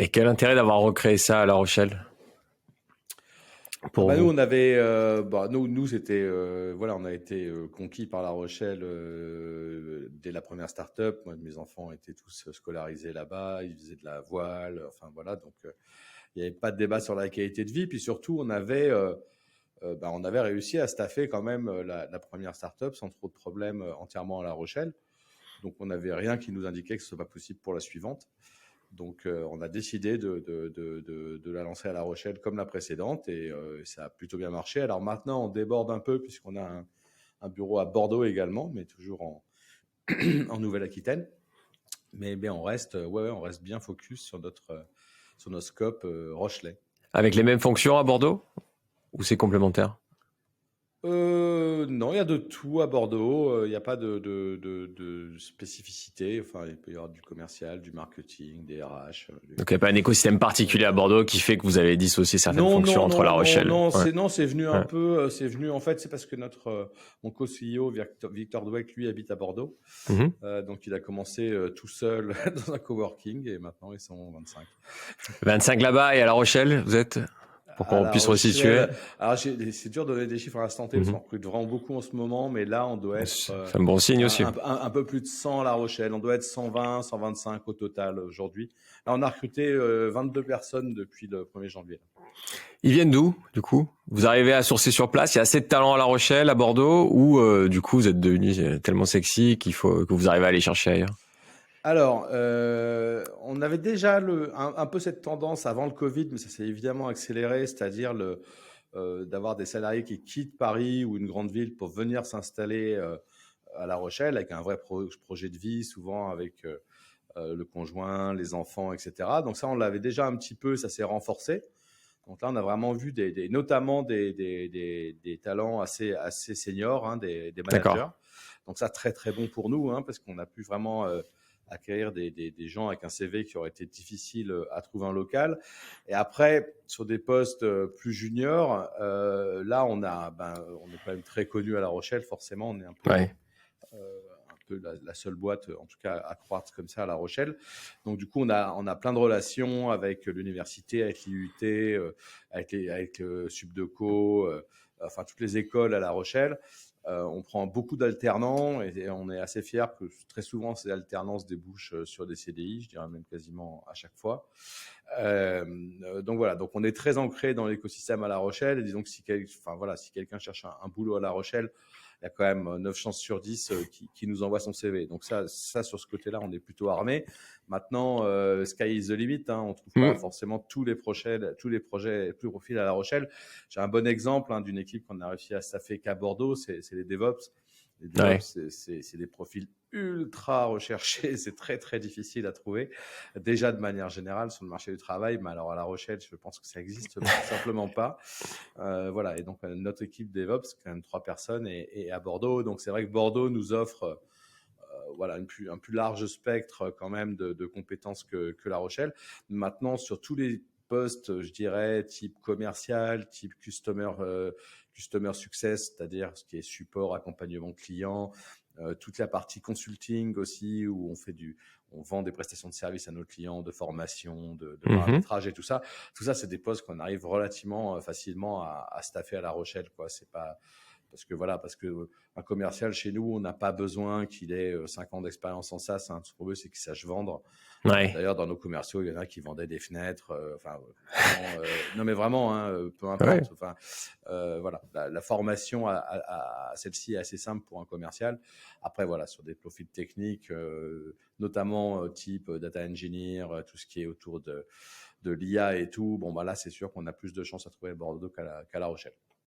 Et quel intérêt d'avoir recréé ça à La Rochelle pour Nous, vous? on avait, nous, c'était, voilà, on a été conquis par La Rochelle dès la première start-up. Moi, mes enfants étaient tous scolarisés là-bas, ils faisaient de la voile, enfin voilà, donc il n'y avait pas de débat sur la qualité de vie. Puis surtout, on avait réussi à staffer quand même la première start-up sans trop de problèmes entièrement à La Rochelle. Donc, on n'avait rien qui nous indiquait que ce soit pas possible pour la suivante. Donc, on a décidé de la lancer à La Rochelle comme la précédente et ça a plutôt bien marché. Alors maintenant, on déborde un peu puisqu'on a un bureau à Bordeaux également, mais toujours en Nouvelle-Aquitaine. Mais on reste, on reste bien focus sur notre scope Rochelais. Avec les mêmes fonctions à Bordeaux? Ou c'est complémentaire? Non, il y a de tout à Bordeaux. Il n'y a pas de spécificité. Enfin, il peut y avoir du commercial, du marketing, des RH. Donc il n'y a pas un écosystème particulier à Bordeaux qui fait que vous avez dissocié certaines Non, fonctions non, entre La non, non, Rochelle. non, Ouais. c'est venu un Ouais. peu, c'est venu en fait, c'est parce que mon co-CEO Victor Dweck, lui, habite à Bordeaux. Mhm. Donc il a commencé tout seul dans un coworking et maintenant ils sont 25. 25 là-bas et à La Rochelle, vous êtes? Pour À qu'on La puisse resituer. Rochelle, alors c'est dur de donner des chiffres à l'instant T parce qu'on Mhm. recrute vraiment beaucoup en ce moment, mais là on doit être C'est un bon signe aussi. un peu plus de 100 à La Rochelle, on doit être 120, 125 au total aujourd'hui. Là on a recruté 22 personnes depuis le 1er janvier. Ils viennent d'où, du coup? Vous arrivez à sourcer sur place? Il y a assez de talent à La Rochelle, à Bordeaux, ou du coup vous êtes devenu tellement sexy qu'il faut que vous arrivez à aller chercher ailleurs? Alors, on avait déjà un peu cette tendance avant le Covid, mais ça s'est évidemment accéléré, c'est-à-dire d'avoir des salariés qui quittent Paris ou une grande ville pour venir s'installer à La Rochelle avec un vrai projet de vie, souvent avec le conjoint, les enfants, etc. Donc ça, on l'avait déjà un petit peu, ça s'est renforcé. Donc là, on a vraiment vu notamment des talents assez seniors, hein, des managers. D'accord. Donc ça, très très bon pour nous, hein, parce qu'on a pu vraiment acquérir des gens avec un CV qui aurait été difficile à trouver en local. Et après, sur des postes plus juniors, là, on est quand même très connu à La Rochelle, forcément, on est Ouais. un peu la seule boîte, en tout cas, à croître comme ça à La Rochelle. Donc, du coup, on a plein de relations avec l'université, avec l'IUT, avec Subdeco, enfin, toutes les écoles à La Rochelle. On prend beaucoup d'alternants et on est assez fiers que très souvent ces alternances débouchent sur des CDI, je dirais même quasiment à chaque fois. Donc voilà, donc on est très ancré dans l'écosystème à La Rochelle et disons que si quelqu'un cherche un boulot à La Rochelle, il y a quand même 9 chances sur 10 qui nous envoie son CV. Donc ça sur ce côté-là, on est plutôt armé. Maintenant, sky is the limit. Hein, on ne trouve pas Mm. forcément tous les projets, tous les profils à La Rochelle. J'ai un bon exemple d'une équipe qu'on a réussi à staffer qu'à Bordeaux, c'est les DevOps. Les Ouais. DevOps, c'est des profils ultra recherchés, c'est très très difficile à trouver. Déjà de manière générale sur le marché du travail, mais alors à La Rochelle, je pense que ça existe tout simplement pas. Voilà, et donc notre équipe DevOps, c'est quand même 3 personnes, et à Bordeaux. Donc c'est vrai que Bordeaux nous offre voilà, un plus large spectre quand même de compétences que La Rochelle. Maintenant, sur tous les postes, je dirais, type commercial, type customer success, c'est-à-dire ce qui est support, accompagnement client, toute la partie consulting aussi, où on vend des prestations de services à nos clients, de formation, de Mhm. paramétrage et tout ça. Tout ça, c'est des postes qu'on arrive relativement facilement à staffer à La Rochelle, quoi. C'est pas parce que un commercial chez nous, on n'a pas besoin qu'il ait 5 ans d'expérience en SaaS. Hein. Ce qu'on veut, c'est qu'il sache vendre. Ouais. D'ailleurs, dans nos commerciaux, il y en a qui vendaient des fenêtres. Vraiment, non, mais vraiment, hein, peu Ouais. importe. Enfin, voilà, la formation à celle-ci est assez simple pour un commercial. Après, voilà, sur des profils techniques, notamment type data engineer, tout ce qui est autour de l'IA et tout. Bon, bah là, c'est sûr qu'on a plus de chances à trouver à Bordeaux qu'à La Rochelle.